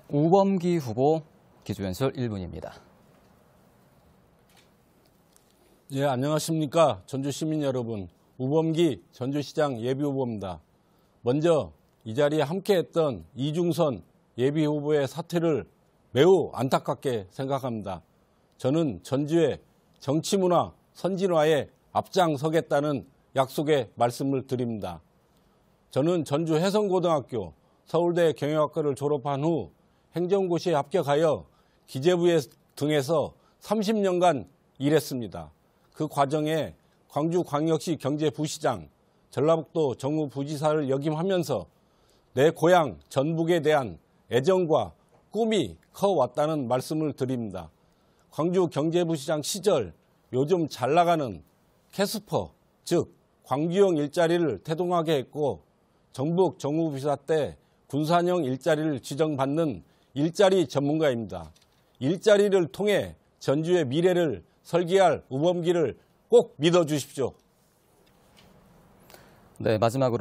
우범기 후보 기조연설 1분입니다. 예, 안녕하십니까. 전주시민 여러분. 우범기 전주시장 예비후보입니다. 먼저 이 자리에 함께했던 이중선 예비후보의 사퇴를 매우 안타깝게 생각합니다. 저는 전주의 정치문화 선진화에 앞장서겠다는 약속의 말씀을 드립니다. 저는 전주 해성고등학교, 서울대 경영학과를 졸업한 후 행정고시에 합격하여 기재부에 등에서 30년간 일했습니다. 그 과정에 광주광역시 경제부시장, 전라북도 정무부지사를 역임하면서 내 고향 전북에 대한 애정과 꿈이 커왔다는 말씀을 드립니다. 광주 경제부시장 시절 요즘 잘 나가는 캐스퍼, 즉 광주형 일자리를 태동하게 했고 전북 정무부시사 때 군산형 일자리를 지정받는 일자리 전문가입니다. 일자리를 통해 전주의 미래를 설계할 우범기를 꼭 믿어주십시오. 네, 마지막으로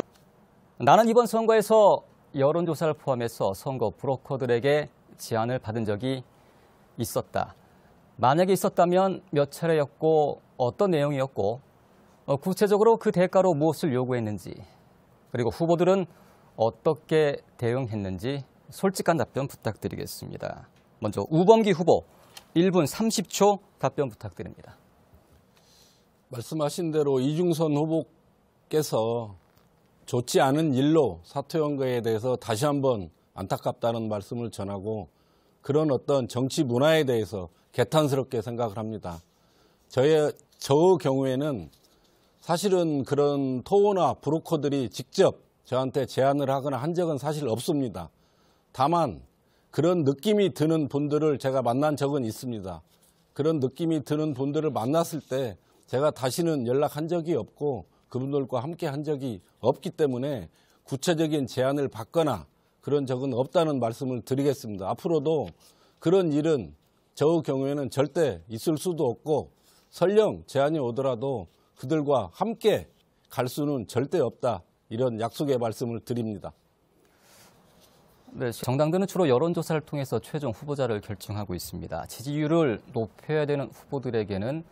나는 이번 선거에서 여론조사를 포함해서 선거 브로커들에게 제안을 받은 적이 있었다. 만약에 있었다면 몇 차례였고 어떤 내용이었고 구체적으로 그 대가로 무엇을 요구했는지 그리고 후보들은 어떻게 대응했는지 솔직한 답변 부탁드리겠습니다. 먼저 우범기 후보 1분 30초 답변 부탁드립니다. 말씀하신 대로 이중선 후보께서 좋지 않은 일로 사퇴한 거에 대해서 다시 한번 안타깝다는 말씀을 전하고 그런 어떤 정치 문화에 대해서 개탄스럽게 생각을 합니다. 저 경우에는 사실은 그런 토호나 브로커들이 직접 저한테 제안을 하거나 한 적은 사실 없습니다. 다만 그런 느낌이 드는 분들을 제가 만난 적은 있습니다. 그런 느낌이 드는 분들을 만났을 때 제가 다시는 연락한 적이 없고 그분들과 함께 한 적이 없기 때문에 구체적인 제안을 받거나 그런 적은 없다는 말씀을 드리겠습니다. 앞으로도 그런 일은 저 경우에는 절대 있을 수도 없고 설령 제안이 오더라도 그들과 함께 갈 수는 절대 없다. 이런 약속의 말씀을 드립니다. 네, 정당들은 주로 여론조사를 통해서 최종 후보자를 결정하고 있습니다. 지지율을 높여야 되는 후보들에게는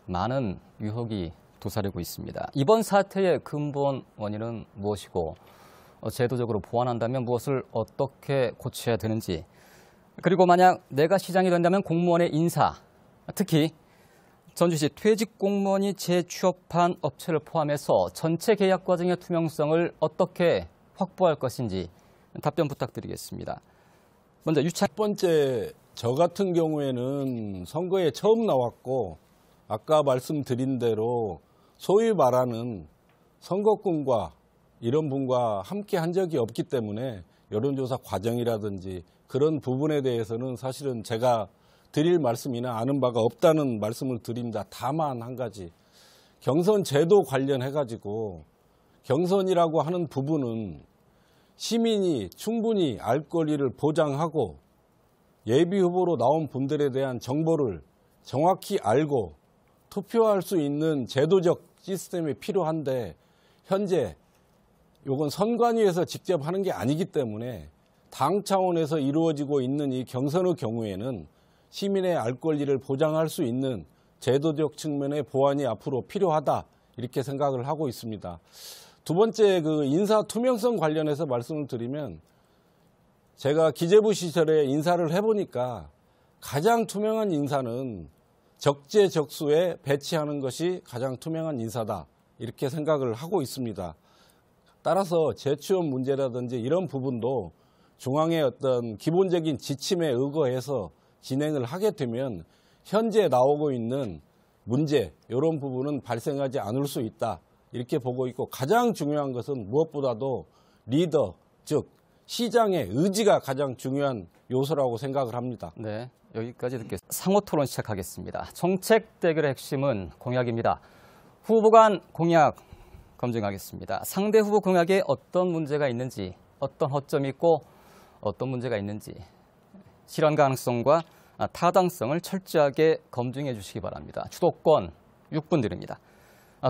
많은 유혹이 도사리고 있습니다. 이번 사태의 근본 원인은 무엇이고 제도적으로 보완한다면 무엇을 어떻게 고쳐야 되는지 그리고 만약 내가 시장이 된다면 공무원의 인사, 특히 전주시 퇴직 공무원이 재취업한 업체를 포함해서 전체 계약 과정의 투명성을 어떻게 확보할 것인지 답변 부탁드리겠습니다. 먼저 첫 번째, 저 같은 경우에는 선거에 처음 나왔고 아까 말씀드린 대로 소위 말하는 선거꾼과 이런 분과 함께 한 적이 없기 때문에 여론조사 과정이라든지 그런 부분에 대해서는 사실은 제가 드릴 말씀이나 아는 바가 없다는 말씀을 드립니다. 다만 한 가지, 경선 제도 관련해가지고 경선이라고 하는 부분은 시민이 충분히 알 권리를 보장하고 예비후보로 나온 분들에 대한 정보를 정확히 알고 투표할 수 있는 제도적 시스템이 필요한데 현재 이건 선관위에서 직접 하는 게 아니기 때문에 당 차원에서 이루어지고 있는 이 경선의 경우에는 시민의 알 권리를 보장할 수 있는 제도적 측면의 보완이 앞으로 필요하다 이렇게 생각을 하고 있습니다. 두 번째, 그 인사 투명성 관련해서 말씀을 드리면 제가 기재부 시절에 인사를 해보니까 가장 투명한 인사는 적재적소에 배치하는 것이 가장 투명한 인사다 이렇게 생각을 하고 있습니다. 따라서 재취업 문제라든지 이런 부분도 중앙의 어떤 기본적인 지침에 의거해서 진행을 하게 되면 현재 나오고 있는 문제 이런 부분은 발생하지 않을 수 있다 이렇게 보고 있고 가장 중요한 것은 무엇보다도 리더 즉 시장의 의지가 가장 중요한 요소라고 생각을 합니다. 네, 여기까지 듣겠습니다. 상호 토론 시작하겠습니다. 정책 대결의 핵심은 공약입니다. 후보 간 공약 검증하겠습니다. 상대 후보 공약에 어떤 문제가 있는지, 어떤 허점이 있고 어떤 문제가 있는지 실현 가능성과 타당성을 철저하게 검증해 주시기 바랍니다. 주도권 6분 드립니다.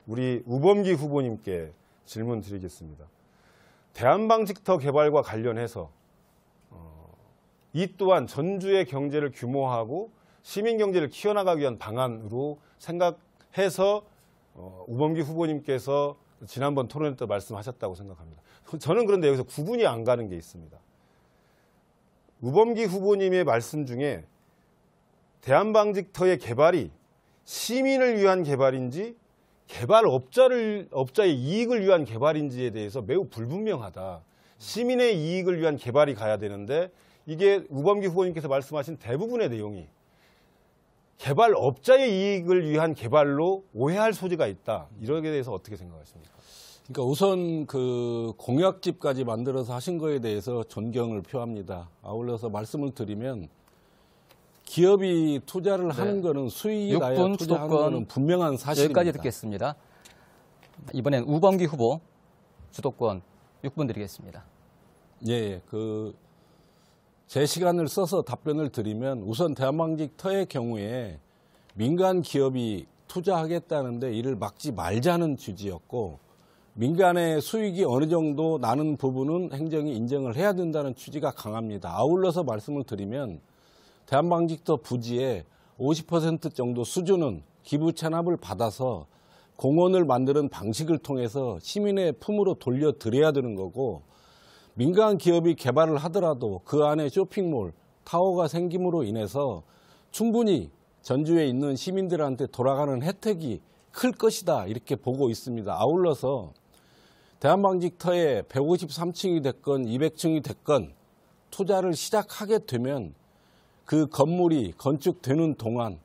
우리 우범기 후보님께 질문 드리겠습니다. 대한방직터 개발과 관련해서 이 또한 전주의 경제를 규모화하고 시민 경제를 키워나가기 위한 방안으로 생각해서 우범기 후보님께서 지난번 토론회 때 말씀하셨다고 생각합니다. 저는 그런데 여기서 구분이 안 가는 게 있습니다. 우범기 후보님의 말씀 중에 대한방직터의 개발이 시민을 위한 개발인지 업자의 이익을 위한 개발인지에 대해서 매우 불분명하다. 시민의 이익을 위한 개발이 가야 되는데 이게 우범기 후보님께서 말씀하신 대부분의 내용이 개발업자의 이익을 위한 개발로 오해할 소지가 있다. 이러게 대해서 어떻게 생각하십니까? 그러니까 우선 그 공약집까지 만들어서 하신 거에 대해서 존경을 표합니다. 아울러서 말씀을 드리면 기업이 투자를 하는 거는 수익이 나야 6분 투자하는 주도권 거는 분명한 사실입니다. 여기까지 듣겠습니다. 이번엔 우범기 후보 주도권 6분 드리겠습니다. 예, 제 시간을 써서 답변을 드리면 우선 대한방직터의 경우에 민간 기업이 투자하겠다는데 이를 막지 말자는 취지였고 민간의 수익이 어느 정도 나는 부분은 행정이 인정을 해야 된다는 취지가 강합니다. 아울러서 말씀을 드리면 대한방직터 부지의 50% 정도 수준은 기부 체납을 받아서 공원을 만드는 방식을 통해서 시민의 품으로 돌려드려야 되는 거고 민간 기업이 개발을 하더라도 그 안에 쇼핑몰, 타워가 생김으로 인해서 충분히 전주에 있는 시민들한테 돌아가는 혜택이 클 것이다 이렇게 보고 있습니다. 아울러서 대한방직터에 153층이 됐건 200층이 됐건 투자를 시작하게 되면 그 건물이 건축되는 동안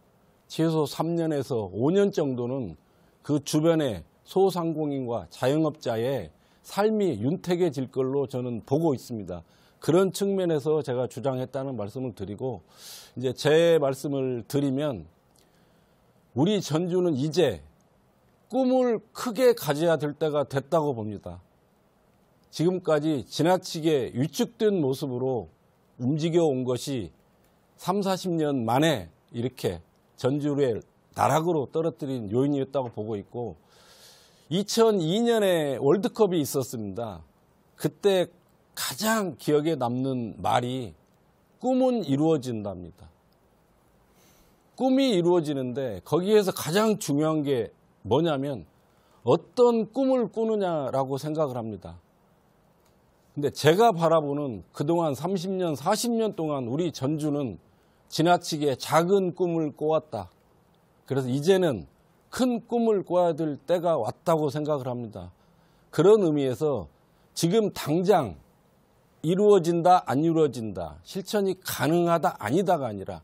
최소 3년에서 5년 정도는 그 주변의 소상공인과 자영업자의 삶이 윤택해질 걸로 저는 보고 있습니다. 그런 측면에서 제가 주장했다는 말씀을 드리고 이제 제 말씀을 드리면 우리 전주는 이제 꿈을 크게 가져야 될 때가 됐다고 봅니다. 지금까지 지나치게 위축된 모습으로 움직여 온 것이 3, 40년 만에 이렇게 전주를 나락으로 떨어뜨린 요인이었다고 보고 있고 2002년에 월드컵이 있었습니다. 그때 가장 기억에 남는 말이 꿈은 이루어진답니다. 꿈이 이루어지는데 거기에서 가장 중요한 게 뭐냐면 어떤 꿈을 꾸느냐라고 생각을 합니다. 근데 제가 바라보는 그동안 30년, 40년 동안 우리 전주는 지나치게 작은 꿈을 꿔왔다. 그래서 이제는 큰 꿈을 꿔야 될 때가 왔다고 생각을 합니다. 그런 의미에서 지금 당장 이루어진다, 안 이루어진다, 실천이 가능하다, 아니다가 아니라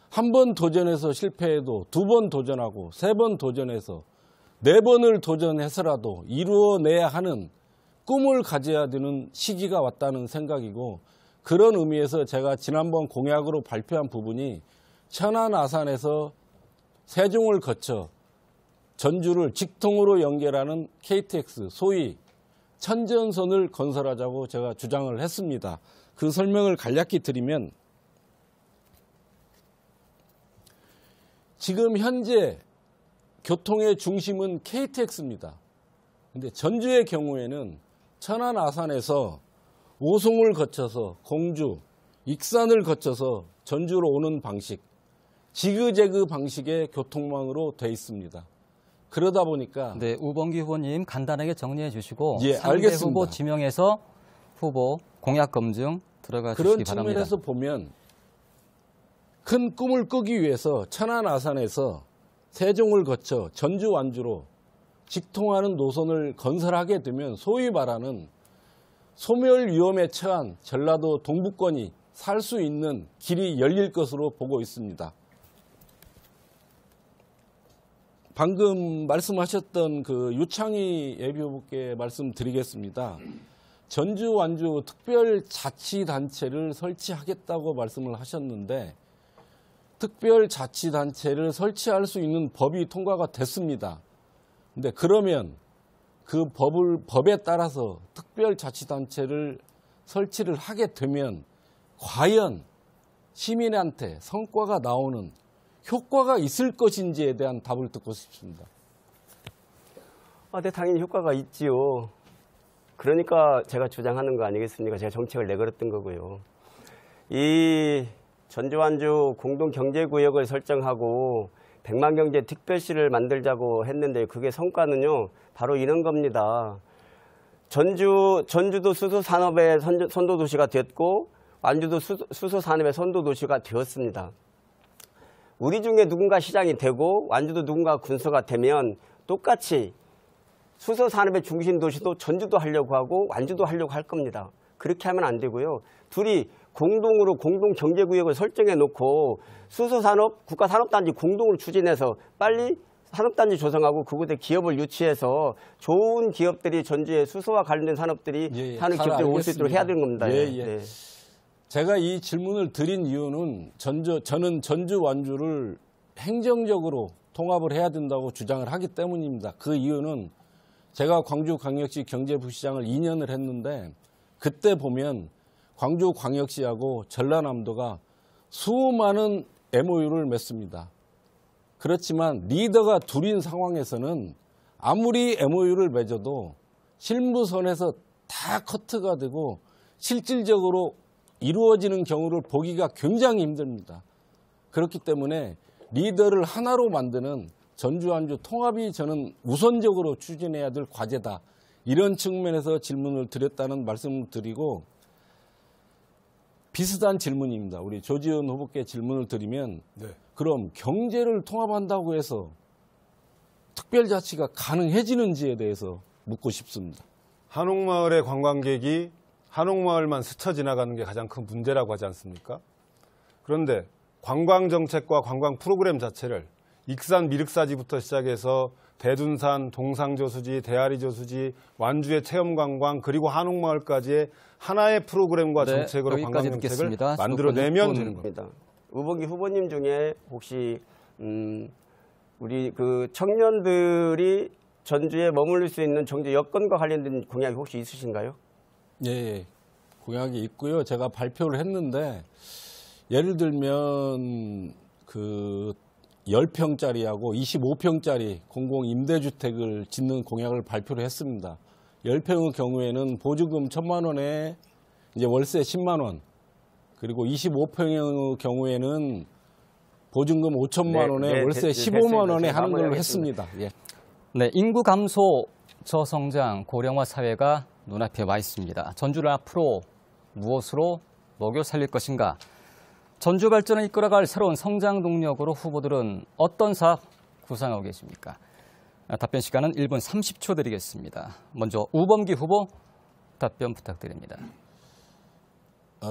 한 번 도전해서 실패해도 2번 도전하고 3번 도전해서 4번을 도전해서라도 이루어내야 하는 꿈을 가져야 되는 시기가 왔다는 생각이고 그런 의미에서 제가 지난번 공약으로 발표한 부분이 천안 아산에서 세종을 거쳐 전주를 직통으로 연결하는 KTX 소위 천전선을 건설하자고 제가 주장을 했습니다. 그 설명을 간략히 드리면 지금 현재 교통의 중심은 KTX입니다. 근데 전주의 경우에는 천안 아산에서 오송을 거쳐서 공주, 익산을 거쳐서 전주로 오는 방식, 지그재그 방식의 교통망으로 돼 있습니다. 그러다 보니까 네, 우범기 후보님 간단하게 정리해 주시고 예, 상대 알겠습니다. 후보 지명해서 후보 공약 검증 들어가 그런 주시기 바랍니다. 측면에서 보면 큰 꿈을 꾸기 위해서 천안 아산에서 세종을 거쳐 전주 완주로 직통하는 노선을 건설하게 되면 소위 말하는 소멸 위험에 처한 전라도 동부권이 살 수 있는 길이 열릴 것으로 보고 있습니다. 방금 말씀하셨던 그 유창희 예비후보께 말씀드리겠습니다. 전주 완주 특별자치단체를 설치하겠다고 말씀을 하셨는데 특별자치단체를 설치할 수 있는 법이 통과가 됐습니다. 근데 그러면 그 법에 따라서 특별자치단체를 설치를 하게 되면 과연 시민한테 성과가 나오는 효과가 있을 것인지에 대한 답을 듣고 싶습니다. 네, 당연히 효과가 있지요. 그러니까 제가 주장하는 거 아니겠습니까? 제가 정책을 내걸었던 거고요. 이 전주 완주 공동경제구역을 설정하고 백만경제 특별시를 만들자고 했는데 그게 성과는요 바로 이런 겁니다. 전주도 수소산업의 선도도시가 됐고 완주도 수소산업의 선도도시가 되었습니다. 우리 중에 누군가 시장이 되고 완주도 누군가 군소가 되면 똑같이 수소산업의 중심도시도 전주도 하려고 하고 완주도 하려고 할 겁니다. 그렇게 하면 안 되고요. 둘이 공동으로 공동경제구역을 설정해 놓고 수소산업, 국가산업단지 공동으로 추진해서 빨리 산업단지 조성하고 그곳에 기업을 유치해서 좋은 기업들이 전주에 수소와 관련된 산업들이 사는 기업들이 올 수 있도록 해야 되는 겁니다. 네. 제가 이 질문을 드린 이유는 저는 전주 완주를 행정적으로 통합을 해야 된다고 주장을 하기 때문입니다. 그 이유는 제가 광주광역시 경제부시장을 2년을 했는데 그때 보면 광주광역시하고 전라남도가 수많은 MOU를 맺습니다. 그렇지만 리더가 둘인 상황에서는 아무리 MOU를 맺어도 실무선에서 다 커트가 되고 실질적으로 이루어지는 경우를 보기가 굉장히 힘듭니다. 그렇기 때문에 리더를 하나로 만드는 전주 완주 통합이 저는 우선적으로 추진해야 될 과제다. 이런 측면에서 질문을 드렸다는 말씀을 드리고 비슷한 질문입니다. 우리 조지현 후보께 질문을 드리면 그럼 경제를 통합한다고 해서 특별자치가 가능해지는지에 대해서 묻고 싶습니다. 한옥마을의 관광객이 한옥마을만 스쳐 지나가는 게 가장 큰 문제라고 하지 않습니까? 그런데 관광정책과 관광 프로그램 자체를 익산 미륵사지부터 시작해서 대둔산, 동상저수지, 대아리저수지, 완주의 체험관광 그리고 한옥마을까지의 하나의 프로그램과 정책으로 관광정책을 만들어내면 되는 겁니다. 우범기 후보님 중에 혹시 우리 그 청년들이 전주에 머무를 수 있는 정치 여건과 관련된 공약이 혹시 있으신가요? 예, 공약이 있고요. 제가 발표를 했는데 예를 들면 그 10평짜리하고 25평짜리 공공임대주택을 짓는 공약을 발표를 했습니다. 10평의 경우에는 보증금 1,000만 원에 이제 월세 10만 원, 그리고 25평의 경우에는 보증금 5천만 원에 월세 15만 원에 하는 걸로 했습니다. 예. 네, 인구 감소, 저성장, 고령화 사회가 눈앞에 와 있습니다. 전주를 앞으로 무엇으로 먹여 살릴 것인가? 전주 발전을 이끌어갈 새로운 성장 동력으로 후보들은 어떤 사업 구상하고 계십니까? 답변 시간은 1분 30초 드리겠습니다. 먼저 우범기 후보 답변 부탁드립니다.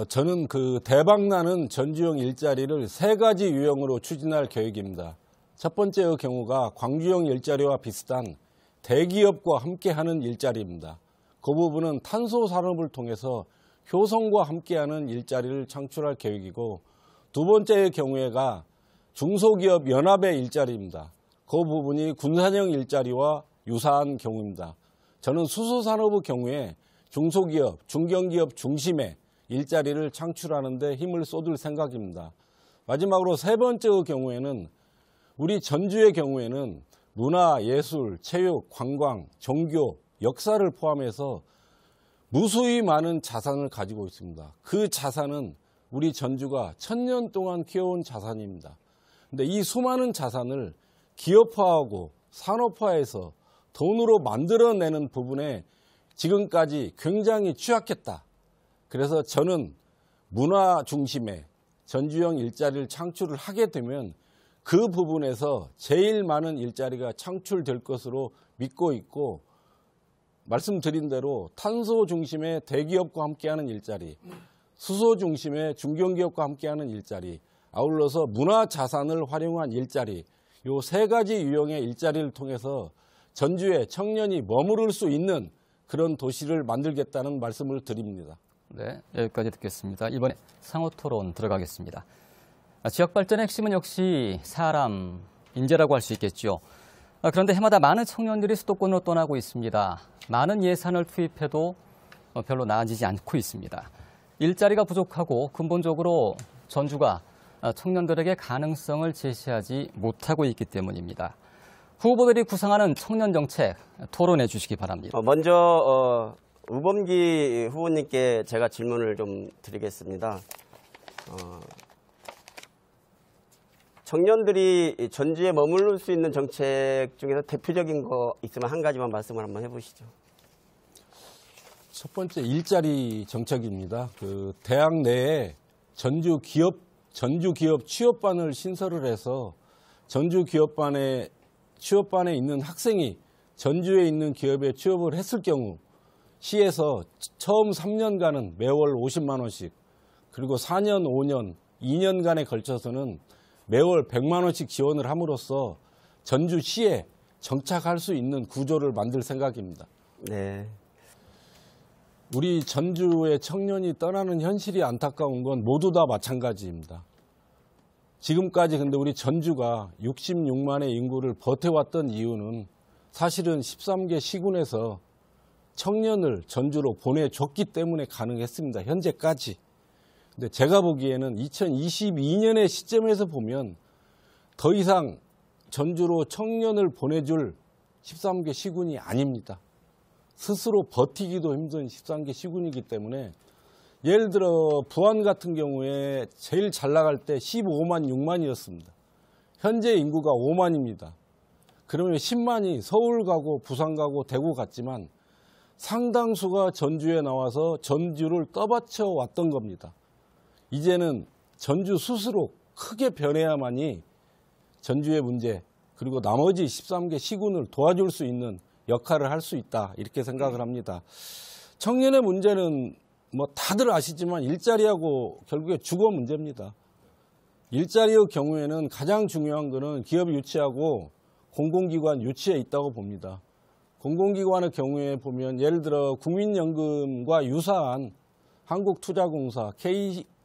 저는 그 대박나는 전주형 일자리를 3가지 유형으로 추진할 계획입니다. 첫 번째의 경우가 광주형 일자리와 비슷한 대기업과 함께하는 일자리입니다. 그 부분은 탄소 산업을 통해서 효성과 함께하는 일자리를 창출할 계획이고, 두 번째의 경우에가 중소기업 연합의 일자리입니다. 그 부분이 군산형 일자리와 유사한 경우입니다. 저는 수소산업의 경우에 중소기업, 중견기업 중심의 일자리를 창출하는 데 힘을 쏟을 생각입니다. 마지막으로 세 번째의 경우에는 우리 전주의 경우에는 문화, 예술, 체육, 관광, 종교, 역사를 포함해서 무수히 많은 자산을 가지고 있습니다. 그 자산은 우리 전주가 1000년 동안 키워온 자산입니다. 그런데 이 수많은 자산을 기업화하고 산업화해서 돈으로 만들어내는 부분에 지금까지 굉장히 취약했다. 그래서 저는 문화 중심의 전주형 일자리를 창출을 하게 되면 그 부분에서 제일 많은 일자리가 창출될 것으로 믿고 있고, 말씀드린 대로 탄소 중심의 대기업과 함께하는 일자리, 수소 중심의 중견기업과 함께하는 일자리, 아울러서 문화 자산을 활용한 일자리, 이 3가지 유형의 일자리를 통해서 전주에 청년이 머무를 수 있는 그런 도시를 만들겠다는 말씀을 드립니다. 네, 여기까지 듣겠습니다. 이번에 상호 토론 들어가겠습니다. 지역 발전의 핵심은 역시 사람, 인재라고 할 수 있겠죠. 그런데 해마다 많은 청년들이 수도권으로 떠나고 있습니다. 많은 예산을 투입해도 별로 나아지지 않고 있습니다. 일자리가 부족하고 근본적으로 전주가 청년들에게 가능성을 제시하지 못하고 있기 때문입니다. 후보들이 구상하는 청년 정책 토론해 주시기 바랍니다. 먼저 우범기 후보님께 제가 질문을 좀 드리겠습니다. 청년들이 전주에 머무를 수 있는 정책 중에서 대표적인 거 있으면 한 가지만 말씀을 한번 해보시죠. 첫 번째 일자리 정책입니다. 그 대학 내에 전주 기업 취업반을 신설을 해서 전주 기업반에 취업반에 있는 학생이 전주에 있는 기업에 취업을 했을 경우 시에서 처음 3년간은 매월 50만 원씩, 그리고 4년, 5년, 2년간에 걸쳐서는 매월 100만 원씩 지원을 함으로써 전주시에 정착할 수 있는 구조를 만들 생각입니다. 네. 우리 전주의 청년이 떠나는 현실이 안타까운 건 모두 다 마찬가지입니다. 지금까지 근데 우리 전주가 66만의 인구를 버텨왔던 이유는 사실은 13개 시군에서 청년을 전주로 보내줬기 때문에 가능했습니다. 현재까지. 근데 제가 보기에는 2022년의 시점에서 보면 더 이상 전주로 청년을 보내줄 13개 시군이 아닙니다. 스스로 버티기도 힘든 13개 시군이기 때문에 예를 들어 부안 같은 경우에 제일 잘 나갈 때 15만 6만이었습니다. 현재 인구가 5만입니다. 그러면 10만이 서울 가고 부산 가고 대구 갔지만 상당수가 전주에 나와서 전주를 떠받쳐 왔던 겁니다. 이제는 전주 스스로 크게 변해야만이 전주의 문제, 그리고 나머지 13개 시군을 도와줄 수 있는 역할을 할 수 있다, 이렇게 생각을 합니다. 청년의 문제는 뭐 다들 아시지만 일자리하고 결국에 주거 문제입니다. 일자리의 경우에는 가장 중요한 것은 기업 유치하고 공공기관 유치에 있다고 봅니다. 공공기관의 경우에 보면 예를 들어 국민연금과 유사한 한국투자공사,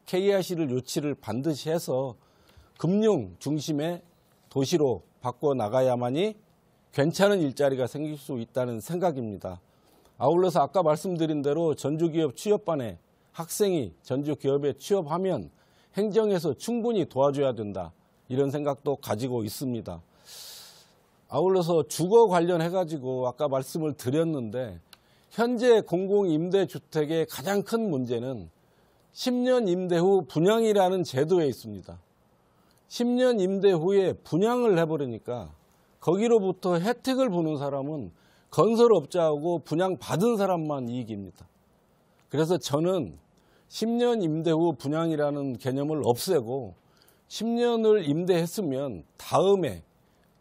KIC를 유치를 반드시 해서 금융 중심의 도시로 바꿔나가야만이 괜찮은 일자리가 생길 수 있다는 생각입니다. 아울러서 아까 말씀드린 대로 전주기업 취업반에 학생이 전주기업에 취업하면 행정에서 충분히 도와줘야 된다, 이런 생각도 가지고 있습니다. 아울러서 주거 관련해가지고 아까 말씀을 드렸는데 현재 공공임대주택의 가장 큰 문제는 10년 임대 후 분양이라는 제도에 있습니다. 10년 임대 후에 분양을 해버리니까 거기로부터 혜택을 보는 사람은 건설업자하고 분양받은 사람만 이익입니다. 그래서 저는 10년 임대 후 분양이라는 개념을 없애고 10년을 임대했으면 다음에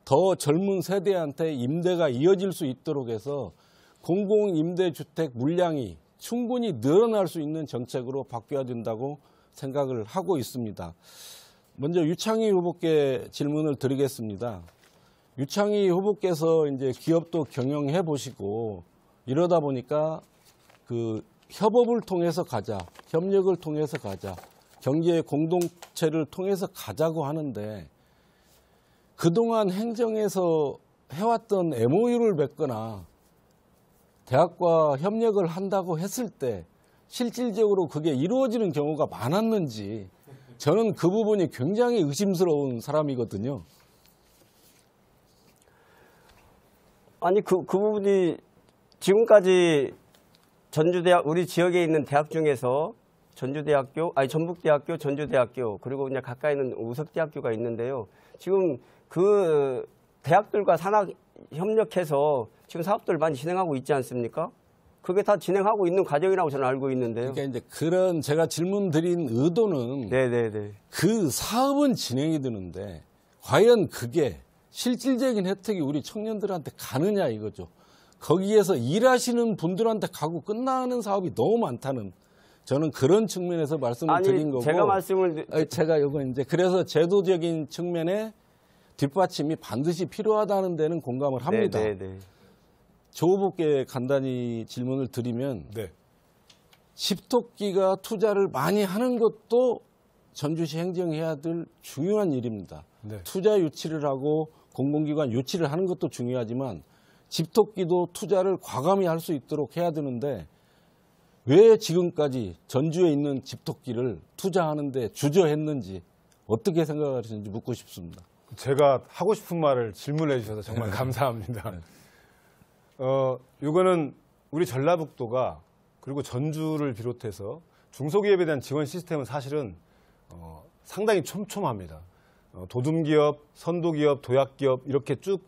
더 젊은 세대한테 임대가 이어질 수 있도록 해서 공공임대주택 물량이 충분히 늘어날 수 있는 정책으로 바뀌어야 된다고 생각을 하고 있습니다. 먼저 유창희 후보께 질문을 드리겠습니다. 유창희 후보께서 이제 기업도 경영해 보시고 이러다 보니까 그 협업을 통해서 가자, 협력을 통해서 가자, 경제 공동체를 통해서 가자고 하는데 그동안 행정에서 해왔던 MOU를 맺거나 대학과 협력을 한다고 했을 때 실질적으로 그게 이루어지는 경우가 많았는지 저는 그 부분이 굉장히 의심스러운 사람이거든요. 아니 그 부분이 지금까지 전주대학, 우리 지역에 있는 대학 중에서 전주대학교, 전북대학교, 전주대학교, 그리고 그냥 가까이 있는 우석대학교가 있는데요. 지금 그 대학들과 산학 협력해서 지금 사업들을 많이 진행하고 있지 않습니까? 그게 다 진행하고 있는 과정이라고 저는 알고 있는데요. 그러니까 이제 그런 제가 질문 드린 의도는 네네네. 그 사업은 진행이 되는데 과연 그게 실질적인 혜택이 우리 청년들한테 가느냐 이거죠. 거기에서 일하시는 분들한테 가고 끝나는 사업이 너무 많다는, 저는 그런 측면에서 말씀을 드린 거고. 제가 말씀을 제가 이거 이제 그래서 제도적인 측면에 뒷받침이 반드시 필요하다는 데는 공감을 합니다. 네네네. 조 후보께 간단히 질문을 드리면 네. 집토끼가 투자를 많이 하는 것도 전주시 행정해야 될 중요한 일입니다. 네. 투자 유치를 하고 공공기관 유치를 하는 것도 중요하지만 집토끼도 투자를 과감히 할 수 있도록 해야 되는데 왜 지금까지 전주에 있는 집토끼를 투자하는데 주저했는지 어떻게 생각하시는지 묻고 싶습니다. 제가 하고 싶은 말을 질문해 주셔서 정말 감사합니다. 이거는 우리 전라북도가 그리고 전주를 비롯해서 중소기업에 대한 지원 시스템은 사실은 상당히 촘촘합니다. 도둠기업, 선도기업, 도약기업 이렇게 쭉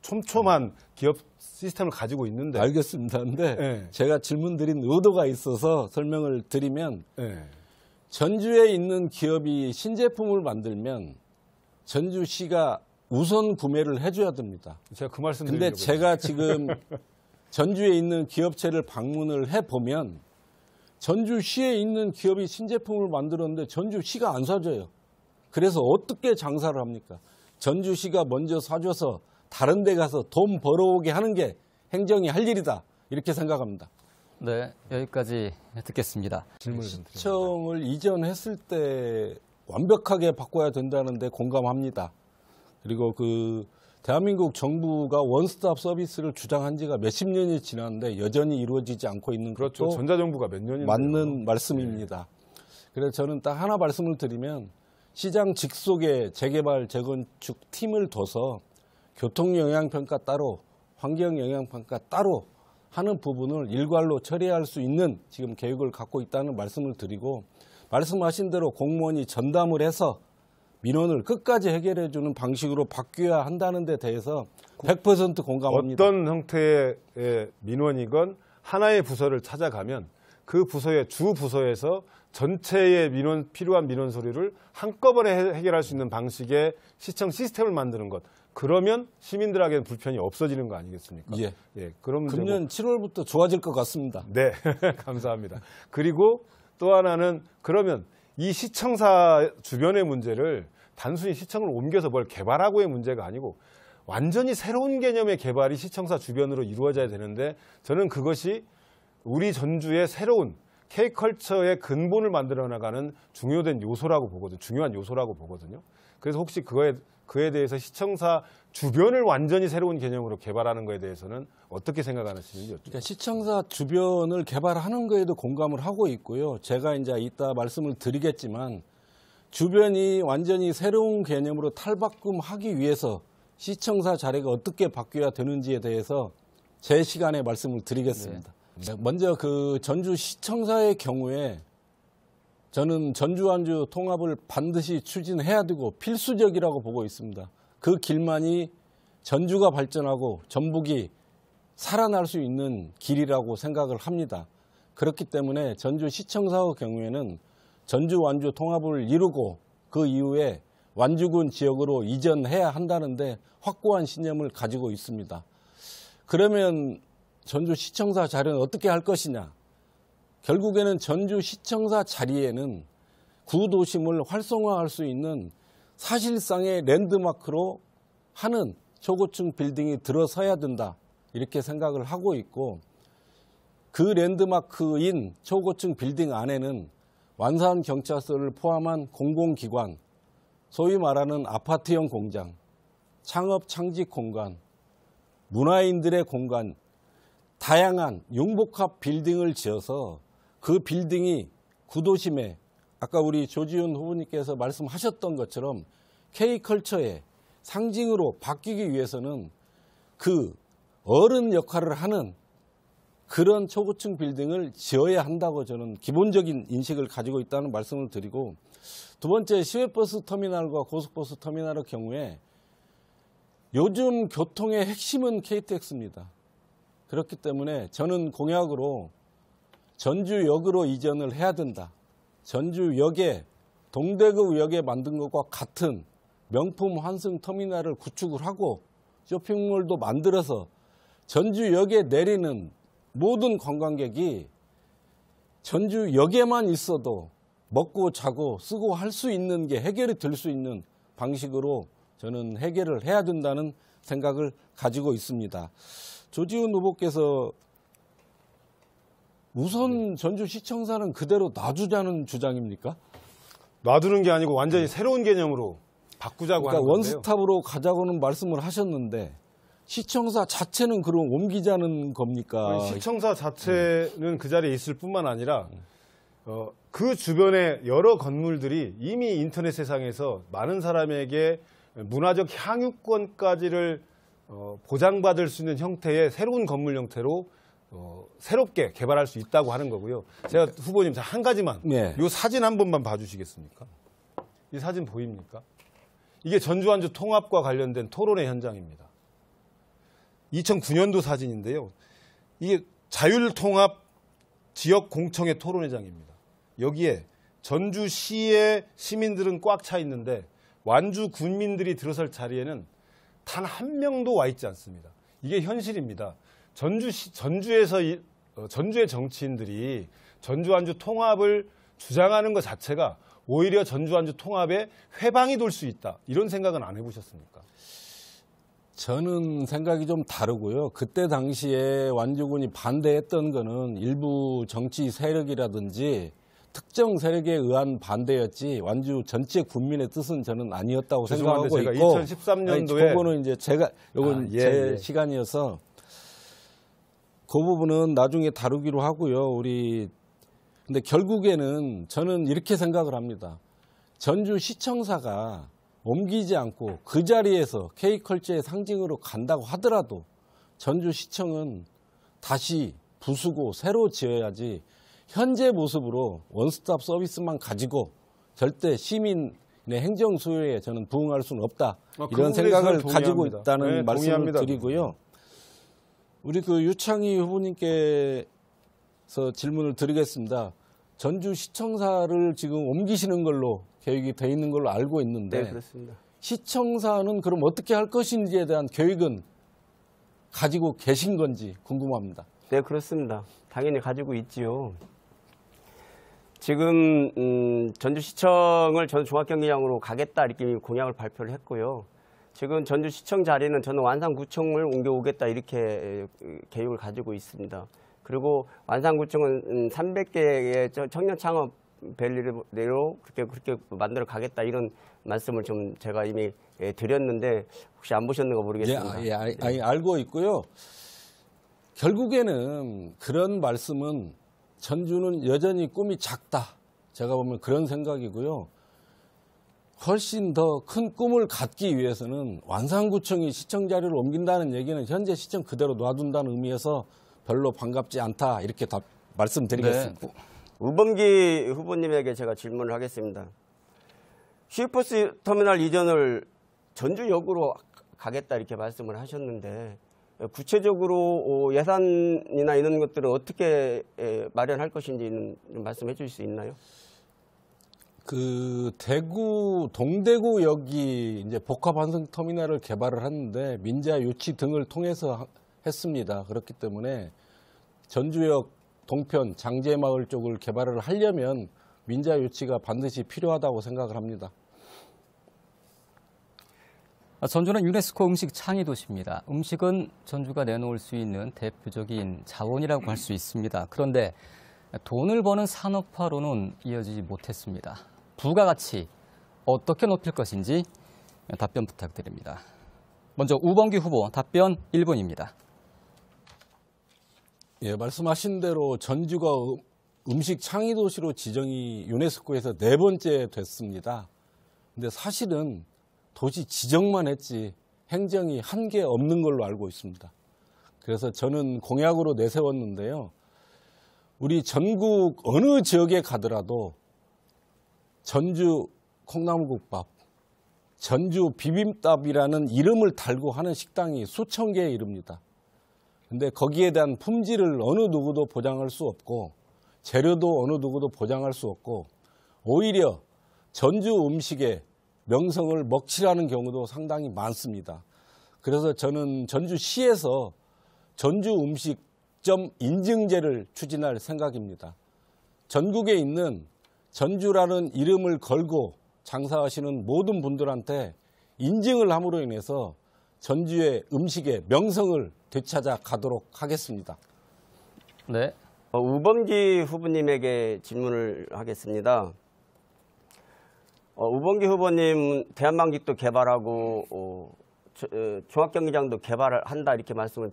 촘촘한 기업 시스템을 가지고 있는데 알겠습니다. 근데 네. 제가 질문드린 의도가 있어서 설명을 드리면 네. 전주에 있는 기업이 신제품을 만들면 전주시가 우선 구매를 해줘야 됩니다. 제가 그 말씀 근데 드리려고 제가 지금 전주에 있는 기업체를 방문을 해보면 전주시에 있는 기업이 신제품을 만들었는데 전주시가 안 사줘요. 그래서 어떻게 장사를 합니까? 전주시가 먼저 사줘서 다른 데 가서 돈 벌어오게 하는 게 행정이 할 일이다. 이렇게 생각합니다. 네, 여기까지 듣겠습니다. 질문을 좀 드립니다. 시청을 이전했을 때 완벽하게 바꿔야 된다는데 공감합니다. 그리고 대한민국 정부가 원스톱 서비스를 주장한 지가 몇십 년이 지났는데 여전히 이루어지지 않고 있는 그렇죠. 것도 전자정부가 몇 년인데요. 맞는 말씀입니다. 그래서 저는 딱 하나 말씀을 드리면 시장 직속에 재개발, 재건축 팀을 둬서 교통영향평가 따로, 환경영향평가 따로 하는 부분을 일괄로 처리할 수 있는 지금 계획을 갖고 있다는 말씀을 드리고 말씀하신 대로 공무원이 전담을 해서 민원을 끝까지 해결해주는 방식으로 바뀌어야 한다는 데 대해서 100% 공감합니다. 어떤 형태의 민원이건 하나의 부서를 찾아가면 그 부서의 주 부서에서 전체의 필요한 민원 서류를 한꺼번에 해결할 수 있는 방식의 시청 시스템을 만드는 것. 그러면 시민들에게는 불편이 없어지는 거 아니겠습니까? 예. 그럼 금년 7월부터 좋아질 것 같습니다. 네, 감사합니다. 그리고 또 하나는 그러면 이 시청사 주변의 문제를 단순히 시청을 옮겨서 뭘 개발하고의 문제가 아니고 완전히 새로운 개념의 개발이 시청사 주변으로 이루어져야 되는데 저는 그것이 우리 전주의 새로운 K컬처의 근본을 만들어 나가는 중요한 요소라고 보거든요. 그래서 혹시 그에 대해서 시청사 주변을 완전히 새로운 개념으로 개발하는 것에 대해서는 어떻게 생각하시는지 여쭙습니다. 그러니까 시청사 주변을 개발하는 거에도 공감을 하고 있고요. 제가 이제 이따 말씀을 드리겠지만 주변이 완전히 새로운 개념으로 탈바꿈하기 위해서 시청사 자리가 어떻게 바뀌어야 되는지에 대해서 제 시간에 말씀을 드리겠습니다. 네. 먼저 전주 시청사의 경우에 저는 전주 완주 통합을 반드시 추진해야 되고 필수적이라고 보고 있습니다. 그 길만이 전주가 발전하고 전북이 살아날 수 있는 길이라고 생각을 합니다. 그렇기 때문에 전주 시청사의 경우에는 전주 완주 통합을 이루고 그 이후에 완주군 지역으로 이전해야 한다는데 확고한 신념을 가지고 있습니다. 그러면 전주 시청사 자리는 어떻게 할 것이냐? 결국에는 전주 시청사 자리에는 구도심을 활성화할 수 있는 사실상의 랜드마크로 하는 초고층 빌딩이 들어서야 된다. 이렇게 생각을 하고 있고 그 랜드마크인 초고층 빌딩 안에는 완산경찰서를 포함한 공공기관, 소위 말하는 아파트형 공장, 창업 창직 공간, 문화인들의 공간, 다양한 융복합 빌딩을 지어서 그 빌딩이 구도심에 아까 우리 조지훈 후보님께서 말씀하셨던 것처럼 K컬처의 상징으로 바뀌기 위해서는 그 어른 역할을 하는 그런 초고층 빌딩을 지어야 한다고 저는 기본적인 인식을 가지고 있다는 말씀을 드리고 두 번째 시외버스 터미널과 고속버스 터미널의 경우에 요즘 교통의 핵심은 KTX입니다. 그렇기 때문에 저는 공약으로 전주역으로 이전을 해야 된다. 전주역에 동대구역에 만든 것과 같은 명품 환승 터미널을 구축을 하고 쇼핑몰도 만들어서 전주역에 내리는 모든 관광객이 전주역에만 있어도 먹고 자고 쓰고 할 수 있는 게 해결이 될 수 있는 방식으로 저는 해결을 해야 된다는 생각을 가지고 있습니다. 조지훈 후보께서 우선 전주시청사는 그대로 놔두자는 주장입니까? 놔두는 게 아니고 완전히 새로운 개념으로 바꾸자고 그러니까 하는 건데요. 원스톱으로 가자고는 말씀을 하셨는데 시청사 자체는 그럼 옮기자는 겁니까? 시청사 자체는 그 자리에 있을 뿐만 아니라 그 주변의 여러 건물들이 이미 인터넷 세상에서 많은 사람에게 문화적 향유권까지를 보장받을 수 있는 형태의 새로운 건물 형태로 새롭게 개발할 수 있다고 하는 거고요. 제가 후보님 한 가지만 네. 이 사진 한 번만 봐주시겠습니까? 이 사진 보입니까? 이게 전주 완주 통합과 관련된 토론회 현장입니다. 2009년도 사진인데요. 이게 자율통합 지역공청회 토론회장입니다. 여기에 전주시의 시민들은 꽉 차 있는데 완주 군민들이 들어설 자리에는 단 한 명도 와 있지 않습니다. 이게 현실입니다. 전주의 정치인들이 전주 완주 통합을 주장하는 것 자체가 오히려 전주 완주 통합에 회방이 돌 수 있다. 이런 생각은 안 해보셨습니까? 저는 생각이 좀 다르고요. 그때 당시에 완주군이 반대했던 거는 일부 정치 세력이라든지 특정 세력에 의한 반대였지 완주 전체 국민의 뜻은 저는 아니었다고 생각하고 제가 있고 2013년도에 그거는 이제 이건 제 시간이어서 그 부분은 나중에 다루기로 하고요. 근데 결국에는 저는 이렇게 생각을 합니다. 전주시청사가 옮기지 않고 그 자리에서 K컬처의 상징으로 간다고 하더라도 전주시청은 다시 부수고 새로 지어야지 현재 모습으로 원스톱 서비스만 가지고 절대 시민의 행정 수요에 저는 부응할 수는 없다. 이런 생각을 가지고 있다는 말씀을 드리고요. 우리 유창희 후보님께서 질문을 드리겠습니다. 전주시청사를 지금 옮기시는 걸로 계획이 돼 있는 걸로 알고 있는데 네, 그렇습니다. 시청사는 그럼 어떻게 할 것인지에 대한 계획은 가지고 계신 건지 궁금합니다. 네, 그렇습니다. 당연히 가지고 있지요. 지금 전주시청을 전주종합경기장으로 가겠다 이렇게 공약을 발표를 했고요. 지금 전주시청 자리는 저는 완산구청을 옮겨오겠다 이렇게 계획을 가지고 있습니다. 그리고 완산구청은 300개의 청년 창업 밸리로 그렇게 만들어 가겠다 이런 말씀을 좀 제가 이미 드렸는데 혹시 안 보셨는가 모르겠습니다. 알고 있고요. 결국에는 그런 말씀은 전주는 여전히 꿈이 작다. 제가 보면 그런 생각이고요. 훨씬 더 큰 꿈을 갖기 위해서는 완산구청이 시청 자리를 옮긴다는 얘기는 현재 시청 그대로 놔둔다는 의미에서 별로 반갑지 않다. 이렇게 말씀드리겠습니다. 네. 우범기 후보님에게 제가 질문을 하겠습니다. 시외버스 터미널 이전을 전주역으로 가겠다 이렇게 말씀을 하셨는데 구체적으로 예산이나 이런 것들은 어떻게 마련할 것인지는 좀 말씀해 주실 수 있나요? 동대구역이 이제 복합환승 터미널을 개발을 하는데 민자 유치 등을 통해서 했습니다. 그렇기 때문에 전주역 동편 장제마을 쪽을 개발을 하려면 민자 유치가 반드시 필요하다고 생각을 합니다. 전주는 유네스코 음식 창의 도시입니다. 음식은 전주가 내놓을 수 있는 대표적인 자원이라고 할 수 있습니다. 그런데 돈을 버는 산업화로는 이어지지 못했습니다. 부가가치 어떻게 높일 것인지 답변 부탁드립니다. 먼저 우범기 후보 답변 1분입니다. 예, 말씀하신 대로 전주가 음식 창의 도시로 지정이 유네스코에서 4번째 됐습니다. 근데 사실은 도시 지정만 했지 행정이 한 게 없는 걸로 알고 있습니다. 그래서 저는 공약으로 내세웠는데요. 우리 전국 어느 지역에 가더라도 전주 콩나물국밥, 전주 비빔밥이라는 이름을 달고 하는 식당이 수천 개에 이릅니다. 근데 거기에 대한 품질을 어느 누구도 보장할 수 없고 재료도 어느 누구도 보장할 수 없고 오히려 전주 음식의 명성을 먹칠하는 경우도 상당히 많습니다. 그래서 저는 전주시에서 전주 음식점 인증제를 추진할 생각입니다. 전국에 있는 전주라는 이름을 걸고 장사하시는 모든 분들한테 인증을 함으로 인해서 전주의 음식의 명성을 되찾아 가도록 하겠습니다. 네. 우범기 후보님에게 질문을 하겠습니다. 우범기 후보님 대한방직도 개발하고 종합경기장도 개발을 한다 이렇게 말씀을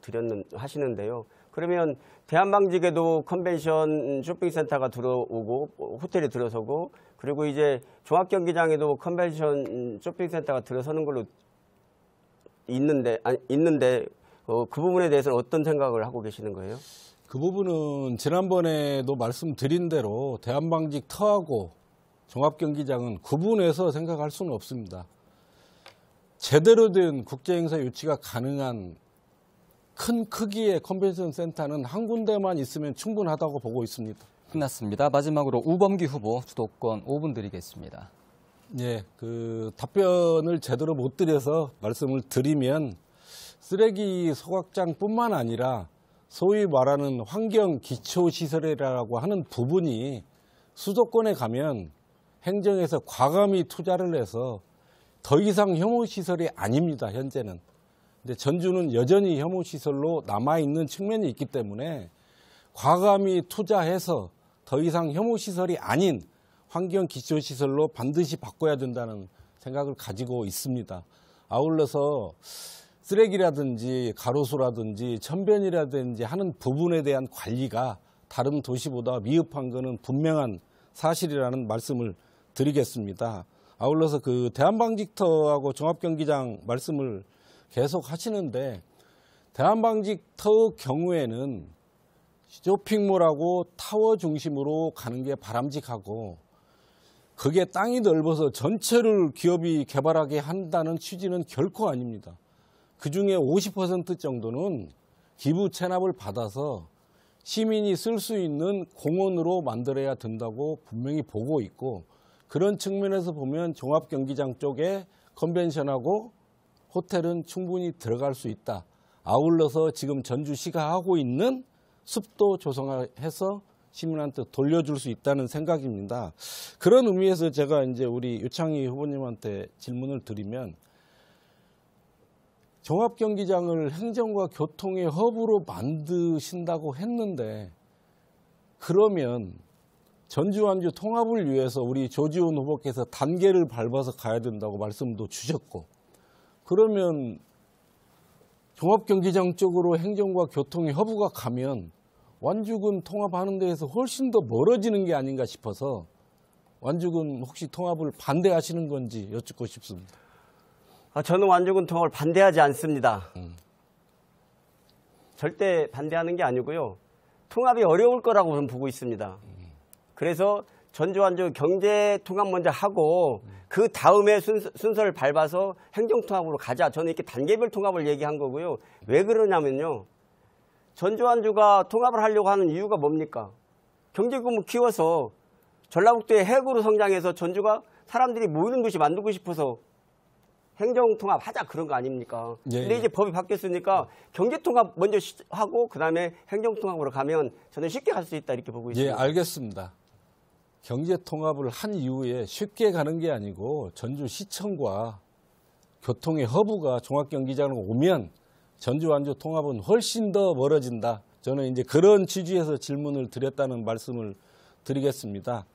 하시는데요. 그러면 대한방직에도 컨벤션 쇼핑센터가 들어오고 호텔이 들어서고 그리고 이제 종합경기장에도 컨벤션 쇼핑센터가 들어서는 걸로 있는데 그 부분에 대해서는 어떤 생각을 하고 계시는 거예요? 그 부분은 지난번에도 말씀드린 대로 대한방직 터하고 종합경기장은 구분해서 생각할 수는 없습니다. 제대로 된 국제행사 유치가 가능한 큰 크기의 컨벤션 센터는 한 군데만 있으면 충분하다고 보고 있습니다. 끝났습니다. 마지막으로 우범기 후보 주도권 5분 드리겠습니다. 예, 그 답변을 제대로 못 드려서 말씀을 드리면 쓰레기 소각장뿐만 아니라 소위 말하는 환경 기초시설이라고 하는 부분이 수도권에 가면 행정에서 과감히 투자를 해서 더 이상 혐오시설이 아닙니다, 현재는. 근데 전주는 여전히 혐오시설로 남아있는 측면이 있기 때문에 과감히 투자해서 더 이상 혐오시설이 아닌 환경기초시설로 반드시 바꿔야 된다는 생각을 가지고 있습니다. 아울러서 쓰레기라든지 가로수라든지 천변이라든지 하는 부분에 대한 관리가 다른 도시보다 미흡한 것은 분명한 사실이라는 말씀을 드리겠습니다. 아울러서 그 대한방직터하고 종합경기장 말씀을 계속 하시는데 대한방직터 경우에는 쇼핑몰하고 타워 중심으로 가는 게 바람직하고 그게 땅이 넓어서 전체를 기업이 개발하게 한다는 취지는 결코 아닙니다. 그중에 50% 정도는 기부 체납을 받아서 시민이 쓸 수 있는 공원으로 만들어야 된다고 분명히 보고 있고 그런 측면에서 보면 종합경기장 쪽에 컨벤션하고 호텔은 충분히 들어갈 수 있다. 아울러서 지금 전주시가 하고 있는 습도 조성해서 시민한테 돌려줄 수 있다는 생각입니다. 그런 의미에서 제가 이제 우리 유창희 후보님한테 질문을 드리면 종합경기장을 행정과 교통의 허브로 만드신다고 했는데 그러면 전주 완주 통합을 위해서 우리 조지훈 후보께서 단계를 밟아서 가야 된다고 말씀도 주셨고 그러면 종합경기장 쪽으로 행정과 교통의 허브가 가면 완주군 통합하는 데에서 훨씬 더 멀어지는 게 아닌가 싶어서 완주군 혹시 통합을 반대하시는 건지 여쭙고 싶습니다. 저는 완주군 통합을 반대하지 않습니다. 절대 반대하는 게 아니고요. 통합이 어려울 거라고 저는 보고 있습니다. 그래서 전주 완주 경제 통합 먼저 하고 그 다음에 순서를 밟아서 행정 통합으로 가자. 저는 이렇게 단계별 통합을 얘기한 거고요. 왜 그러냐면요. 전주 완주가 통합을 하려고 하는 이유가 뭡니까? 경제 규모 키워서 전라북도의 핵으로 성장해서 전주가 사람들이 모이는 도시 만들고 싶어서 행정 통합 하자 그런 거 아닙니까? 예, 근데 이제 법이 바뀌었으니까 경제 통합 먼저 하고 그다음에 행정 통합으로 가면 저는 쉽게 갈 수 있다 이렇게 보고 있습니다. 예, 알겠습니다. 경제 통합을 한 이후에 쉽게 가는 게 아니고 전주시청과 교통의 허브가 종합경기장으로 오면 전주 완주 통합은 훨씬 더 멀어진다. 저는 이제 그런 취지에서 질문을 드렸다는 말씀을 드리겠습니다.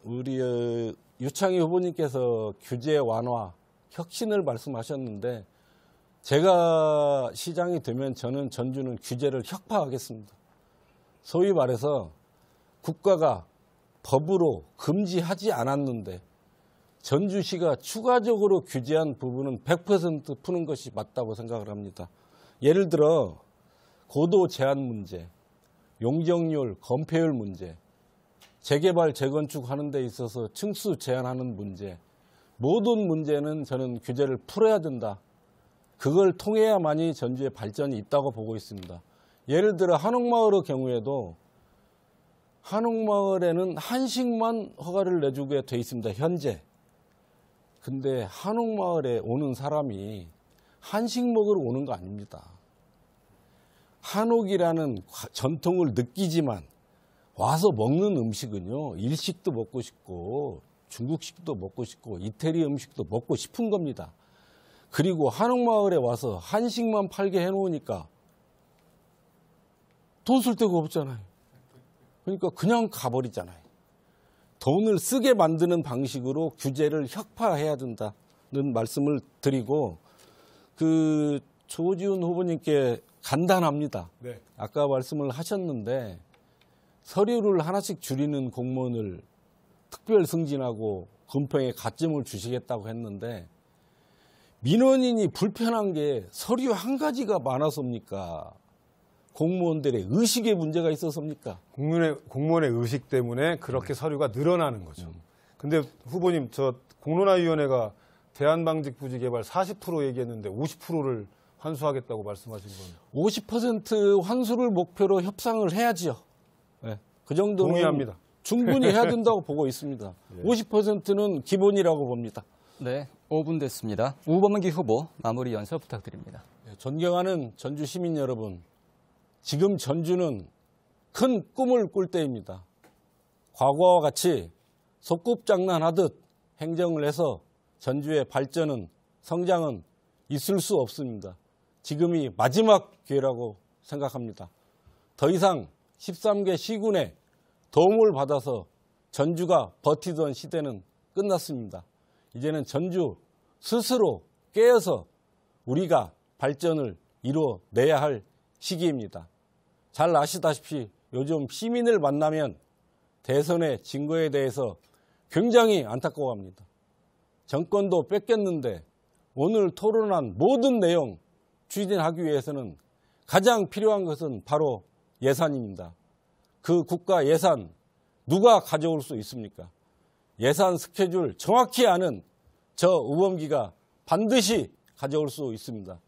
우리 유창희 후보님께서 규제 완화, 혁신을 말씀하셨는데 제가 시장이 되면 저는 전주는 규제를 혁파하겠습니다. 소위 말해서 국가가 법으로 금지하지 않았는데 전주시가 추가적으로 규제한 부분은 100% 푸는 것이 맞다고 생각을 합니다. 예를 들어 고도 제한 문제, 용적률, 건폐율 문제, 재개발, 재건축하는 데 있어서 층수 제한하는 문제, 모든 문제는 저는 규제를 풀어야 된다. 그걸 통해야만이 전주의 발전이 있다고 보고 있습니다. 예를 들어 한옥마을의 경우에도 한옥마을에는 한식만 허가를 내주게 돼 있습니다. 현재. 근데 한옥마을에 오는 사람이 한식 먹으러 오는 거 아닙니다. 한옥이라는 전통을 느끼지만 와서 먹는 음식은요. 일식도 먹고 싶고 중국식도 먹고 싶고 이태리 음식도 먹고 싶은 겁니다. 그리고 한옥마을에 와서 한식만 팔게 해놓으니까 돈 쓸 데가 없잖아요. 그러니까 그냥 가버리잖아요. 돈을 쓰게 만드는 방식으로 규제를 혁파해야 된다는 말씀을 드리고 그 조지훈 후보님께 간단합니다. 네. 아까 말씀을 하셨는데 서류를 하나씩 줄이는 공무원을 특별 승진하고 금평에 가점을 주시겠다고 했는데 민원인이 불편한 게 서류 한 가지가 많아서입니까? 공무원들의 의식에 문제가 있었습니까? 공무원의 의식 때문에 그렇게 서류가 늘어나는 거죠. 근데 후보님, 저 공론화위원회가 대한방직부지개발 40% 얘기했는데 50%를 환수하겠다고 말씀하신 건 50% 환수를 목표로 협상을 해야지요. 네. 그 정도는 동의합니다. 충분히 해야 된다고 보고 있습니다. 50%는 기본이라고 봅니다. 네, 5분 됐습니다. 우범기 후보 마무리 연설 부탁드립니다. 존경하는 전주 시민 여러분, 지금 전주는 큰 꿈을 꿀 때입니다. 과거와 같이 소꿉장난하듯 행정을 해서 전주의 발전은, 성장은 있을 수 없습니다. 지금이 마지막 기회라고 생각합니다. 더 이상 13개 시군의 도움을 받아서 전주가 버티던 시대는 끝났습니다. 이제는 전주 스스로 깨어서 우리가 발전을 이루어내야 할 시기입니다. 잘 아시다시피 요즘 시민을 만나면 대선의 증거에 대해서 굉장히 안타까워합니다. 정권도 뺏겼는데 오늘 토론한 모든 내용 추진하기 위해서는 가장 필요한 것은 바로 예산입니다. 그 국가 예산 누가 가져올 수 있습니까? 예산 스케줄 정확히 아는 저 우범기가 반드시 가져올 수 있습니다.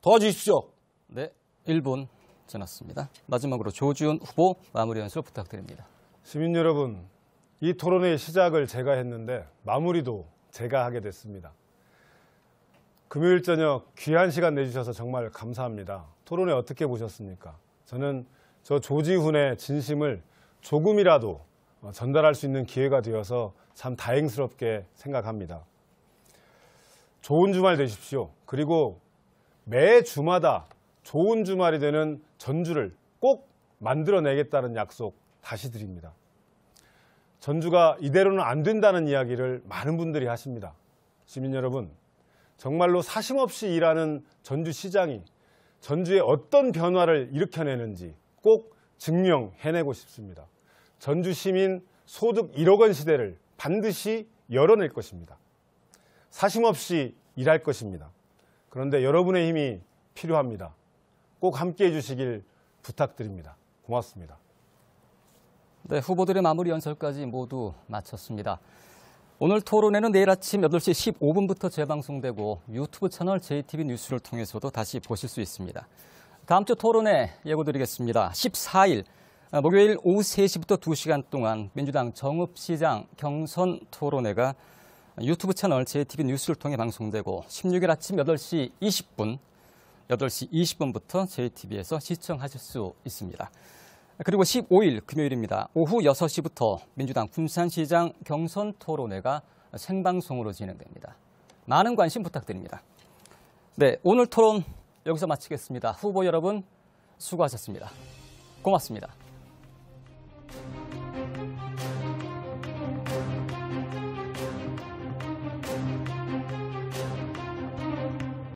도와주십시오. 네, 1분 지났습니다. 마지막으로 조지훈 후보 마무리 연설 부탁드립니다. 시민 여러분, 이 토론회의 시작을 제가 했는데 마무리도 제가 하게 됐습니다. 금요일 저녁 귀한 시간 내주셔서 정말 감사합니다. 토론회 어떻게 보셨습니까? 저는 저 조지훈의 진심을 조금이라도 전달할 수 있는 기회가 되어서 참 다행스럽게 생각합니다. 좋은 주말 되십시오. 그리고 매 주마다 좋은 주말이 되는 전주를 꼭 만들어내겠다는 약속 다시 드립니다. 전주가 이대로는 안 된다는 이야기를 많은 분들이 하십니다. 시민 여러분, 정말로 사심없이 일하는 전주시장이 전주에 어떤 변화를 일으켜내는지 꼭 증명해내고 싶습니다. 전주 시민 소득 1억 원 시대를 반드시 열어낼 것입니다. 사심없이 일할 것입니다. 그런데 여러분의 힘이 필요합니다. 꼭 함께해 주시길 부탁드립니다. 고맙습니다. 네, 후보들의 마무리 연설까지 모두 마쳤습니다. 오늘 토론회는 내일 아침 8시 15분부터 재방송되고 유튜브 채널 JTB 뉴스를 통해서도 다시 보실 수 있습니다. 다음 주 토론회 예고드리겠습니다. 14일 목요일 오후 3시부터 2시간 동안 민주당 정읍시장 경선 토론회가 유튜브 채널 JTB 뉴스를 통해 방송되고 16일 아침 8시 20분부터 JTB에서 시청하실 수 있습니다. 그리고 15일 금요일입니다. 오후 6시부터 민주당 군산시장 경선 토론회가 생방송으로 진행됩니다. 많은 관심 부탁드립니다. 네, 오늘 토론 여기서 마치겠습니다. 후보 여러분 수고하셨습니다. 고맙습니다.